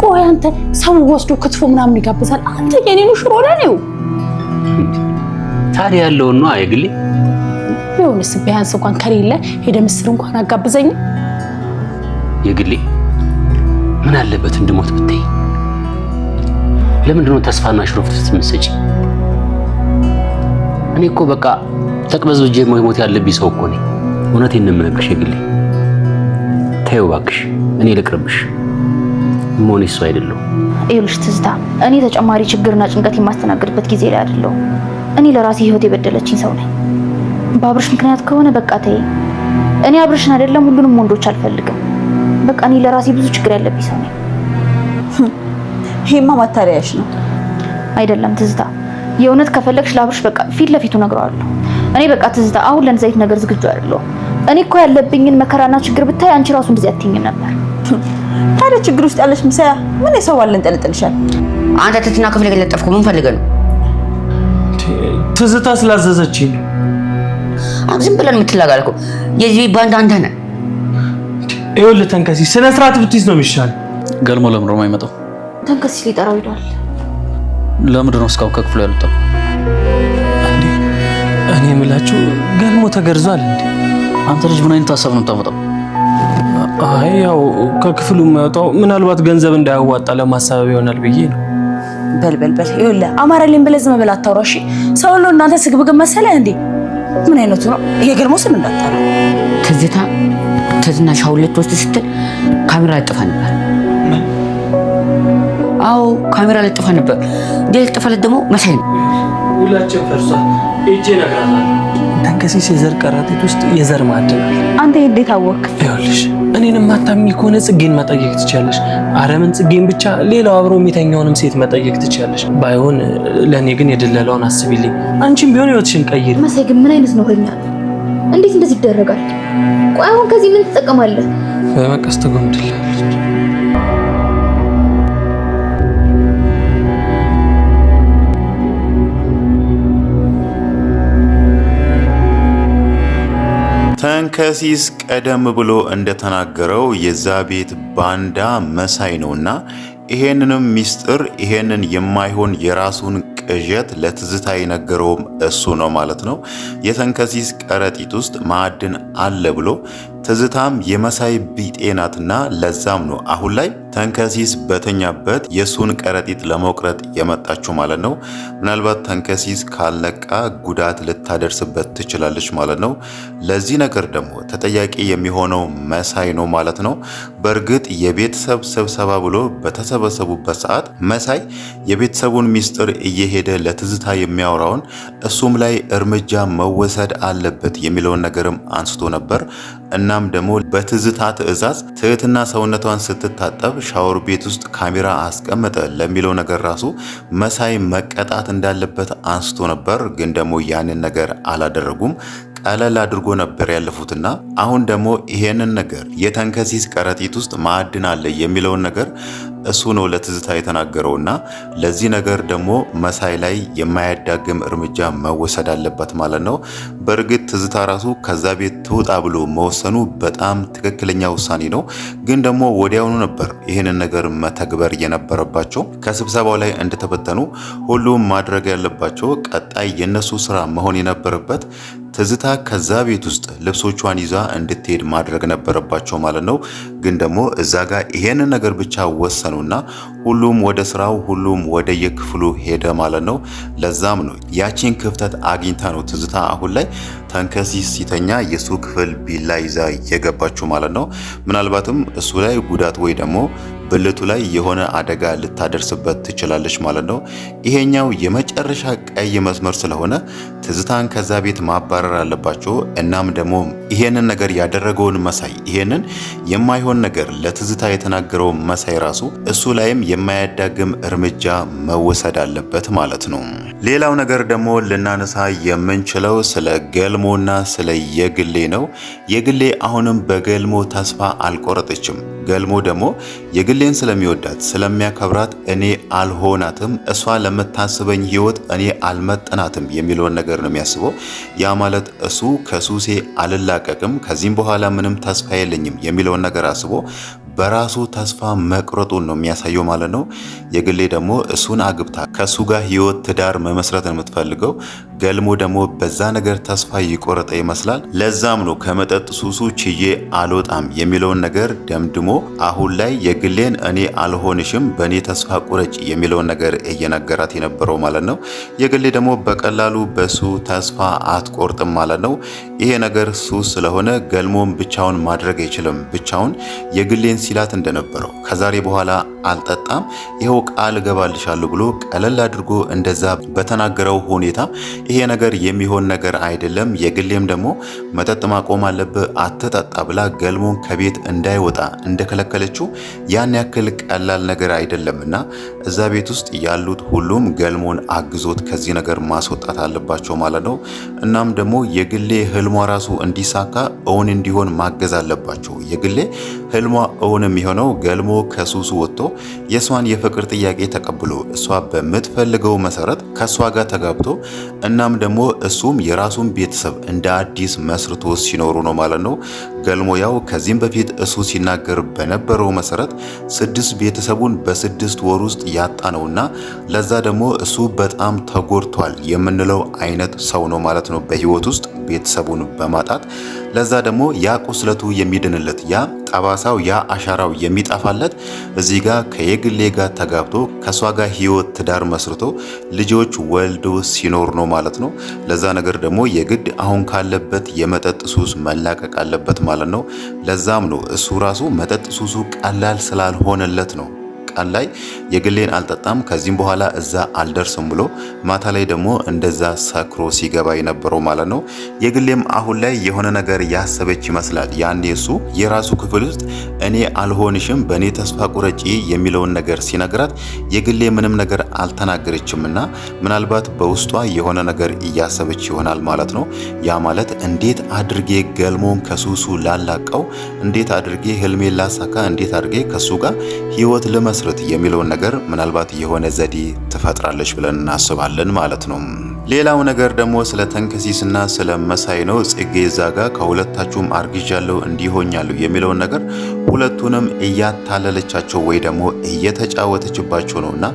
ቆይ አንተ ሰው ወስዶ ክትፎ ምናምን ይጋብዛል አንተ የኔኑ ሽሮ ነው ታዲያ ያለው ነው አይግሊ ቢሆንስ ቢያንስ እንኳን ከሌለ ሄደ ምስር እንኳን አጋብዘኝ የግሊ ምን አለበት እንድሞት ብትይ ለምንድን ነው ተስፋና ሽሮፍት ምሰጪ እኔ እኮ በቃ ተቅበዝብጄ ሞት ያለብኝ ሰው እኮ ነኝ እውነቴን ነው የምነግርሽ የግሊ ተይው እባክሽ እኔ ልቅርብሽ ሞኒስ አይደለም ይኸውልሽ ትዝታ እኔ ተጨማሪ ችግርና ጭንቀት የማስተናገድበት ጊዜ ላይ አይደለም እኔ ለራሴ ህይወት የበደለችኝ ሰው ነኝ ባብርሽ ምክንያት ከሆነ በቃ ተይ እኔ አብርሽን አይደለም ሁሉንም ወንዶች አልፈልግም በቃ እኔ ለራሴ ብዙ ችግር ያለብኝ ሰው ነኝ ሄማ ማታሪያሽ ነው አይደለም ትዝታ የእውነት ከፈለግሽ ለአብርሽ በቃ ፊት ለፊቱ ነግረዋለሁ እኔ በቃ ትዝታ አሁን ለንዘይት ነገር ዝግጁ አይደለሁ እኔ እኮ ያለብኝን መከራና ችግር ብታይ አንቺ ራሱ እንደዚህ አትይኝም ነበር ታዲያ ችግር ውስጥ ያለሽ ምሳያ ምን የሰው አለን ጠልጥልሻል አንተ ትትና ክፍል ገለጠፍኩ ምን ፈልገህ ነው ትዝታ ስላዘዘችኝ አንተ ዝም ብለን የምትላጋልከው የዚህ ባንድ አንተ ነህ ይኸውልህ ተንከሲ ስነ ስርዓት ብትይዝ ነው የሚሻል ገልሞ ለምን ነው የማይመጣው ተንከሲ ሊጠራው ሄዷል ለምንድን ነው እስካሁን ከክፍሉ ያልወጣው እንዴ እኔ የምላችሁ ገልሞ ተገርዟል እንዴ አንተ ልጅ ምን አይነት ሀሳብ ነው የምታመጣው አይ ያው ከክፍሉ የማይወጣው ምናልባት ገንዘብ እንዳያዋጣ ለማሳበብ ይሆናል ብዬ ነው በልበልበል ይኸውልህ አማራልኝ ብለህ ዝም ብለህ አታውራ እሺ ሰው ሁሉ እናንተ ስግብግብ መሰለህ እንዴ ምን አይነቱ ነው የገልሞ ስም እንዳታራ ትዝና ሻውለት ወስድ ስትል ካሜራ ለጥፋ ነበር አዎ ካሜራ ለጥፋ ነበር ለጥፋለት ደግሞ መሳይ ነው ሁላችን ፈርሷል እጄ ነግራታለሁ ተንከሲስ የዘር ቀራጢት ውስጥ የዘር ማዕድን አለ አንተ እንዴት አወቅ ይኸውልሽ እኔንም ማታሚ ከሆነ ጽጌን መጠየቅ ትችያለሽ አረምን ጽጌን ብቻ ሌላው አብሮ የሚተኛውንም ሴት መጠየቅ ትችያለሽ ባይሆን ለኔ ግን የደለላውን አስቢልኝ አንቺም ቢሆን ህይወትሽን ቀይር መሳይ ግን ምን አይነት ነው ሆኛ እንዴት እንደዚህ ይደረጋል ቆይ አሁን ከዚህ ምን ትጠቀማለህ በመቀስ ተጎምድላለች ተንከሲስ ቀደም ብሎ እንደተናገረው የዛ ቤት ባንዳ መሳይ ነውና ይሄንንም ሚስጥር ይሄንን የማይሆን የራሱን ቅዠት ለትዝታ የነገረውም እሱ ነው ማለት ነው። የተንከሲስ ቀረጢት ውስጥ ማዕድን አለ ብሎ ትዝታም የመሳይ ቢጤናትና ለዛም ነው አሁን ላይ ተንከሲስ በተኛበት የሱን ቀረጢት ለመቁረጥ የመጣችው ማለት ነው። ምናልባት ተንከሲስ ካልነቃ ጉዳት ልታደርስበት ትችላለች ማለት ነው። ለዚህ ነገር ደግሞ ተጠያቂ የሚሆነው መሳይ ነው ማለት ነው። በእርግጥ የቤተሰብ ስብሰባ ብሎ በተሰበሰቡበት ሰዓት መሳይ የቤተሰቡን ሚስጥር እየሄደ ለትዝታ የሚያወራውን እሱም ላይ እርምጃ መወሰድ አለበት የሚለውን ነገርም አንስቶ ነበር። እናም ደግሞ በትዝታ ትዕዛዝ ትህትና ሰውነቷን ስትታጠብ ሻወር ቤት ውስጥ ካሜራ አስቀመጠ ለሚለው ነገር ራሱ መሳይ መቀጣት እንዳለበት አንስቶ ነበር። ግን ደግሞ ያንን ነገር አላደረጉም። ቀለል አድርጎ ነበር ያለፉትና አሁን ደግሞ ይሄንን ነገር የተንከሲስ ቀረጢት ውስጥ ማዕድን አለ የሚለውን ነገር እሱ ነው ለትዝታ የተናገረውና ለዚህ ነገር ደግሞ መሳይ ላይ የማያዳግም እርምጃ መወሰድ አለበት ማለት ነው። በእርግጥ ትዝታ ራሱ ከዛ ቤት ትውጣ ብሎ መወሰኑ በጣም ትክክለኛ ውሳኔ ነው። ግን ደግሞ ወዲያውኑ ነበር ይህንን ነገር መተግበር የነበረባቸው። ከስብሰባው ላይ እንደተበተኑ ሁሉም ማድረግ ያለባቸው ቀጣይ የነሱ ስራ መሆን የነበረበት ትዝታ ከዛ ቤት ውስጥ ልብሶቿን ይዛ እንድትሄድ ማድረግ ነበረባቸው ማለት ነው። ግን ደግሞ እዛ ጋር ይሄንን ነገር ብቻ ወሰኑና ሁሉም ወደ ስራው ሁሉም ወደ የክፍሉ ሄደ ማለት ነው። ለዛም ነው ያቺን ክፍተት አግኝታ ነው ትዝታ አሁን ላይ ተንከሲስ ሲተኛ የሱ ክፍል ቢላ ይዛ የገባችው ማለት ነው። ምናልባትም እሱ ላይ ጉዳት ወይ ደግሞ ብልቱ ላይ የሆነ አደጋ ልታደርስበት ትችላለች ማለት ነው። ይሄኛው የመጨረሻ ቀይ መስመር ስለሆነ ትዝታን ከዛ ቤት ማባረር አለባቸው። እናም ደግሞ ይሄንን ነገር ያደረገውን መሳይ ይሄንን የማይሆን ነገር ለትዝታ የተናገረው መሳይ ራሱ እሱ ላይም የማያዳግም እርምጃ መወሰድ አለበት ማለት ነው። ሌላው ነገር ደግሞ ልናነሳ የምንችለው ስለ ገልሞና ስለ የግሌ ነው። የግሌ አሁንም በገልሞ ተስፋ አልቆረጠችም። ገልሞ ደግሞ የግሌን ስለሚወዳት ስለሚያከብራት እኔ አልሆናትም፣ እሷ ለምታስበኝ ህይወት እኔ አልመጠናትም የሚለውን ነገር ነው የሚያስበው። ያ ማለት እሱ ከሱሴ አልላቀቅም፣ ከዚህም በኋላ ምንም ተስፋ የለኝም የሚለውን ነገር አስቦ በራሱ ተስፋ መቁረጡን ነው የሚያሳየው ማለት ነው። የግሌ ደግሞ እሱን አግብታ ከሱ ጋር ህይወት ትዳር መመስረት ነው የምትፈልገው። ገልሞ ደግሞ በዛ ነገር ተስፋ ይቆረጠ ይመስላል። ለዛም ነው ከመጠጥ ሱሱ ችዬ አልወጣም የሚለውን ነገር ደምድሞ አሁን ላይ የግሌን እኔ አልሆንሽም በእኔ ተስፋ ቁረጭ የሚለውን ነገር እየነገራት የነበረው ማለት ነው። የግሌ ደግሞ በቀላሉ በሱ ተስፋ አትቆርጥም ማለት ነው። ይሄ ነገር ሱስ ስለሆነ ገልሞም ብቻውን ማድረግ አይችልም። ብቻውን የግሌን ሲላት እንደነበረው ከዛሬ በኋላ አልጠጣም ይኸው ቃል እገባልሻለሁ ብሎ ቀለል አድርጎ እንደዛ በተናገረው ሁኔታ ይሄ ነገር የሚሆን ነገር አይደለም። የግሌም ደግሞ መጠጥ ማቆም አለብህ አትጠጣ ብላ ገልሞን ከቤት እንዳይወጣ እንደከለከለችው ያን ያክል ቀላል ነገር አይደለምና እዛ ቤት ውስጥ ያሉት ሁሉም ገልሞን አግዞት ከዚህ ነገር ማስወጣት አለባቸው ማለት ነው። እናም ደግሞ የግሌ ህልሟ ራሱ እንዲሳካ እውን እንዲሆን ማገዝ አለባቸው። የግሌ ህልሟ እውን የሚሆነው ገልሞ ከሱሱ ወጥቶ የሷን የፍቅር ጥያቄ ተቀብሎ እሷ በምትፈልገው መሰረት ከሷ ጋር ተጋብቶ እናም ደግሞ እሱም የራሱን ቤተሰብ እንደ አዲስ መስርቶ ሲኖሩ ነው ማለት ነው። ገልሞ ያው ከዚህም በፊት እሱ ሲናገር በነበረው መሰረት 6 ቤተሰቡን በ6 ወር ውስጥ ያጣ ነውና ለዛ ደግሞ እሱ በጣም ተጎድቷል የምንለው አይነት ሰው ነው ማለት ነው። በህይወት ውስጥ ቤተሰቡን በማጣት ለዛ ደግሞ ያ ቁስለቱ የሚድንለት ያ ጠባሳው ያ አሻራው የሚጠፋለት እዚህ ጋር ከየግሌ ጋር ተጋብቶ ከሷ ጋር ህይወት ትዳር መስርቶ ልጆች ወልዶ ሲኖር ነው ማለት ነው። ለዛ ነገር ደግሞ የግድ አሁን ካለበት የመጠጥ ሱስ መላቀቅ አለበት ማለት ነው። ለዛም ነው እሱ ራሱ መጠጥ ሱሱ ቀላል ስላልሆነለት ነው ቀን ላይ የግሌን አልጠጣም ከዚህም በኋላ እዛ አልደርስም ብሎ ማታ ላይ ደግሞ እንደዛ ሰክሮ ሲገባ የነበረው ማለት ነው። የግሌም አሁን ላይ የሆነ ነገር ያሰበች ይመስላል። ያኔ እሱ የራሱ ክፍል ውስጥ እኔ አልሆንሽም በእኔ ተስፋ ቁረጪ የሚለውን ነገር ሲነግራት የግሌ ምንም ነገር አልተናገረችምና ምናልባት በውስጧ የሆነ ነገር እያሰበች ይሆናል ማለት ነው። ያ ማለት እንዴት አድርጌ ገልሞን ከሱሱ ላላቀው፣ እንዴት አድርጌ ህልሜን ላሳካ፣ እንዴት አድርጌ ከሱ ጋር ህይወት ልመስረት የሚለውን ነገር ምናልባት የሆነ ዘዴ ትፈጥራለች ብለን እናስባለን ማለት ነው። ሌላው ነገር ደግሞ ስለ ተንከሲስና ስለ መሳይ ነው። ጽጌ ዛጋ ከሁለታችሁም አርግዣለሁ እንዲሆኛለሁ የሚለውን ነገር ሁለቱንም እያታለለቻቸው ወይ ደግሞ እየተጫወተችባቸው ነውና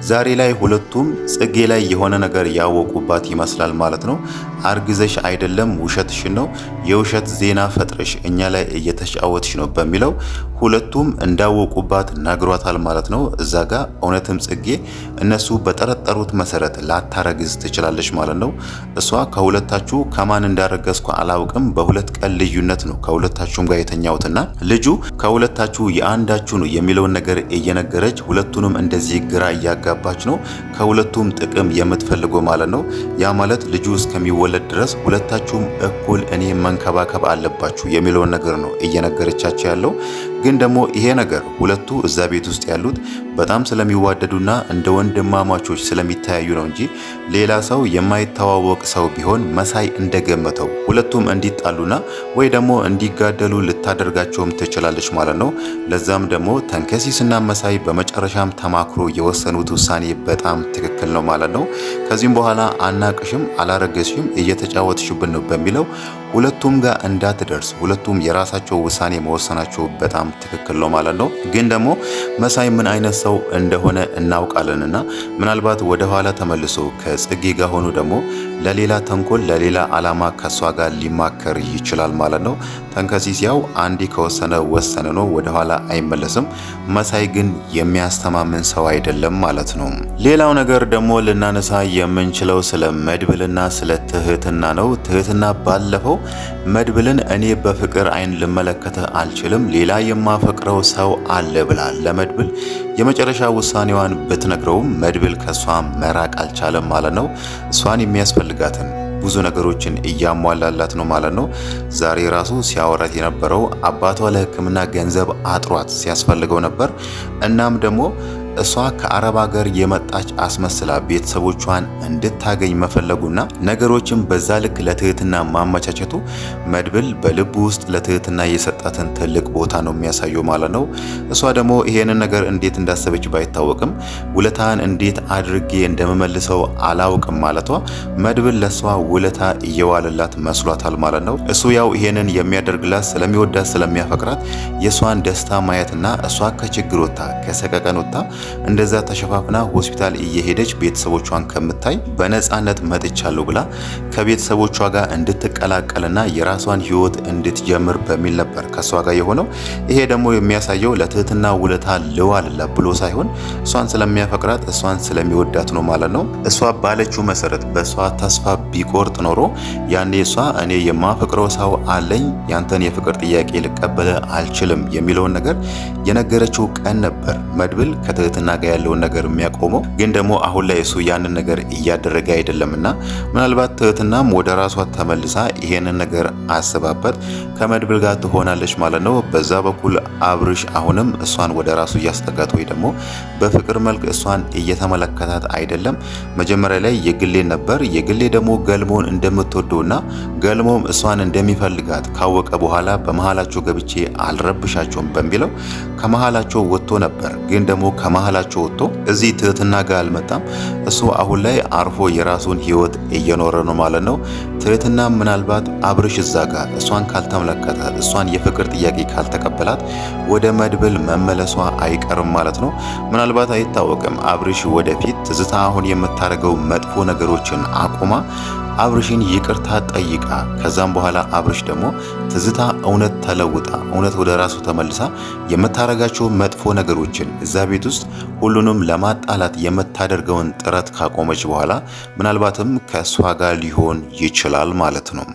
ዛሬ ላይ ሁለቱም ጽጌ ላይ የሆነ ነገር ያወቁባት ይመስላል ማለት ነው። አርግዘሽ አይደለም ውሸትሽን ነው የውሸት ዜና ፈጥረሽ እኛ ላይ እየተጫወትሽ ነው በሚለው ሁለቱም እንዳወቁባት ነግሯታል ማለት ነው። እዛ ጋር እውነትም ጽጌ እነሱ በጠረጠሩት መሰረት ላታረግዝ ትችላለች ማለት ነው። እሷ ከሁለታችሁ ከማን እንዳረገዝኩ አላውቅም በሁለት ቀን ልዩነት ነው ከሁለታችሁም ጋር የተኛውትና ልጁ ከሁለታችሁ የአንዳችሁ ነው የሚለውን ነገር እየነገረች ሁለቱንም እንደዚህ ግራ እያጋባች ነው። ከሁለቱም ጥቅም የምትፈልገው ማለት ነው። ያ ማለት ልጁ እስከሚወለድ ድረስ ሁለታችሁም እኩል እኔ መንከባከብ አለባችሁ የሚለውን ነገር ነው እየነገረቻቸው ያለው። ግን ደግሞ ይሄ ነገር ሁለቱ እዛ ቤት ውስጥ ያሉት በጣም ስለሚዋደዱና እንደ ወንድማማቾች ስለሚተያዩ ነው እንጂ ሌላ ሰው የማይተዋወቅ ሰው ቢሆን መሳይ እንደገመተው ሁለቱም እንዲጣሉና ወይ ደግሞ እንዲጋደሉ ልታደርጋቸውም ትችላለች ማለት ነው። ለዛም ደግሞ ተንከሲስና መሳይ በመጨረሻም ተማክሮ የወሰኑት ውሳኔ በጣም ትክክል ነው ማለት ነው። ከዚህም በኋላ አናቅሽም አላረገሽም እየተጫወትሽብን ነው በሚለው ሁለቱም ጋር እንዳትደርስ ሁለቱም የራሳቸው ውሳኔ መወሰናቸው በጣም ትክክል ነው ማለት ነው። ግን ደግሞ መሳይ ምን አይነት ሰው እንደሆነ እናውቃለንና ምናልባት ወደ ኋላ ተመልሶ ከጽጌ ጋር ሆኖ ደግሞ ለሌላ ተንኮል ለሌላ አላማ ከሷ ጋር ሊማከር ይችላል ማለት ነው። ተንከሲስ ያው አንዴ ከወሰነ ወሰነ ነው፣ ወደ ኋላ አይመለስም። መሳይ ግን የሚያስተማምን ሰው አይደለም ማለት ነው። ሌላው ነገር ደግሞ ልናነሳ የምንችለው ስለ መድብልና ስለ ትህትና ነው። ትህትና ባለፈው መድብልን እኔ በፍቅር አይን ልመለከተ አልችልም ሌላ የማፈቅረው ሰው አለ ብላ ለመድብል የመጨረሻ ውሳኔዋን ብትነግረውም መድብል ከሷ መራቅ አልቻለም ማለት ነው። እሷን የሚያስፈልጋትን ብዙ ነገሮችን እያሟላላት ነው ማለት ነው። ዛሬ ራሱ ሲያወራት የነበረው አባቷ ለሕክምና ገንዘብ አጥሯት ሲያስፈልገው ነበር። እናም ደግሞ እሷ ከአረብ ሀገር የመጣች አስመስላ ቤተሰቦቿን እንድታገኝ መፈለጉና ነገሮችን በዛ ልክ ለትህትና ማመቻቸቱ መድብል በልቡ ውስጥ ለትህትና የሰጣትን ትልቅ ቦታ ነው የሚያሳየው ማለት ነው። እሷ ደግሞ ይሄንን ነገር እንዴት እንዳሰበች ባይታወቅም ውለታን እንዴት አድርጌ እንደመመልሰው አላውቅም ማለቷ መድብል ለሷ ውለታ እየዋለላት መስሏታል ማለት ነው። እሱ ያው ይሄንን የሚያደርግላት ስለሚወዳት ስለሚያፈቅራት የሷን ደስታ ማየትና እሷ ከችግር ወጣ ከሰቀቀን ወጣ እንደዛ ተሸፋፍና ሆስፒታል እየሄደች ቤተሰቦቿን ከምታይ በነፃነት መጥቻለሁ ብላ ከቤተሰቦቿ ጋር እንድትቀላቀልና የራሷን ህይወት እንድትጀምር በሚል ነበር ከሷ ጋር የሆነው። ይሄ ደግሞ የሚያሳየው ለትህትና ውለታ ልዋልላት ብሎ ሳይሆን እሷን ስለሚያፈቅራት እሷን ስለሚወዳት ነው ማለት ነው። እሷ ባለችው መሰረት በእሷ ተስፋ ቢቆርጥ ኖሮ ያኔ እሷ እኔ የማፈቅረው ሰው አለኝ ያንተን የፍቅር ጥያቄ ልቀበል አልችልም የሚለውን ነገር የነገረችው ቀን ነበር መድብል ከትህትና ጋር ያለውን ነገር የሚያቆመው። ግን ደግሞ አሁን ላይ እሱ ያንን ነገር እያደረገ አይደለምና ምናልባት ትህትናም ወደ ራሷ ተመልሳ ይሄንን ነገር አስባበት ከመድብል ጋር ትሆናለች ማለት ነው። በዛ በኩል አብርሽ አሁንም እሷን ወደ ራሱ እያስጠጋት ወይ ደግሞ በፍቅር መልክ እሷን እየተመለከታት አይደለም። መጀመሪያ ላይ የግሌ ነበር የግሌ ደግሞ ገልሞን እንደምትወደውና ገልሞም እሷን እንደሚፈልጋት ካወቀ በኋላ በመሃላቸው ገብቼ አልረብሻቸውም በሚለው ከመሃላቸው ወጥቶ ነበር። ግን ደግሞ ከመሃላቸው ወጥቶ እዚህ ትህትና ጋር አልመጣም። እሱ አሁን ላይ አርፎ የራሱን ህይወት እየኖረ ነው ማለት ነው። ትህትና ምናልባት አብርሽ እዛ ጋር እሷን ካልተመለከተ እሷን የፍቅር ጥያቄ ካልተቀበላት ወደ መድብል መመለሷ አይቀርም ማለት ነው። ምናልባት አይታወቅም አብርሽ ወደፊት ትዝታ አሁን የምታደርገው መጥፎ ነገሮችን አቁማ አብርሽን ይቅርታ ጠይቃ ከዛም በኋላ አብርሽ ደግሞ ትዝታ እውነት ተለውጣ እውነት ወደ ራሱ ተመልሳ የምታረጋቸው መጥፎ ነገሮችን እዛ ቤት ውስጥ ሁሉንም ለማጣላት የምታደርገውን ጥረት ካቆመች በኋላ ምናልባትም ከሷ ጋር ሊሆን ይችላል ማለት ነው።